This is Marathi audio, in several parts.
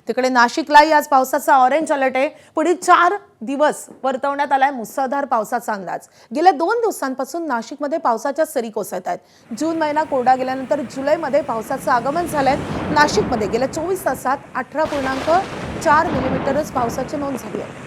तिकडे नाशिकलाही आज पावसाचा ऑरेंज अलर्ट आहे। पुढील 4 दिवस वर्तवण्यात आलाय मुसळधार पावसाचा अंदाज। गेल्या 2 दिवसांपासून नाशिकमध्ये पावसाच्या सरी कोसळत आहेत। जून महिना कोरडा गेल्यानंतर जुलैमध्ये पावसाचं आगमन झालंय। नाशिकमध्ये गेल्या 24 तासात 18.4 मिलीमीटरच पावसाची नोंद झाली आहे।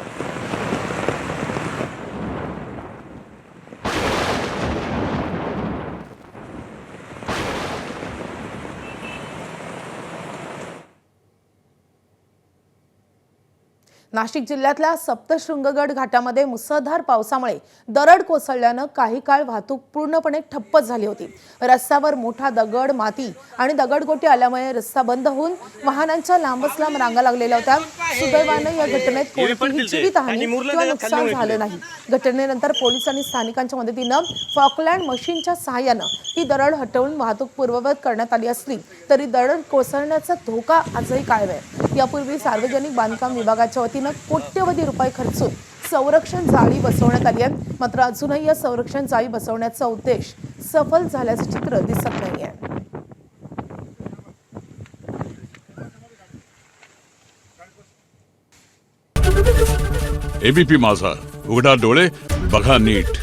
नाशिक जिल्ह्यातल्या सप्तशृंगगड घाटामध्ये मुसळधार पावसामुळे दरड कोसळल्याने काही काळ वाहतूक पूर्णपणे ठप्प झाली होती। रस्त्यावर मोठा दगड, माती आणि दगडगोटे आल्यामुळे रस्ता बंद होऊन वाहनांच्या लांबच लांब रांगा लागलेल्या होत्या। सुदैवाने या घटनेत कोणतीही जीवितहानी किंवा नुकसान झालं नाही। घटनेनंतर पोलीस आणि स्थानिकांच्या मदतीने फॉकलँड मशीनच्या सहाय्याने ही दरड हटवून वाहतूक पूर्ववत करण्यात आली असली तरी दरड कोसळण्याचा धोका आजही कायम आहे। यापूर्वी सार्वजनिक बांधकाम विभागाच्या वतीने कोट्यवधी रुपये खर्चून संरक्षण जाळी बसवण्यात आली आहे। मात्र अजूनही या संरक्षण जाळी बसवण्याचा उद्देश सफल झाल्याचे चित्र दिसत नाहीये। एबीपी माझा, उघडा डोळे बघा नीट।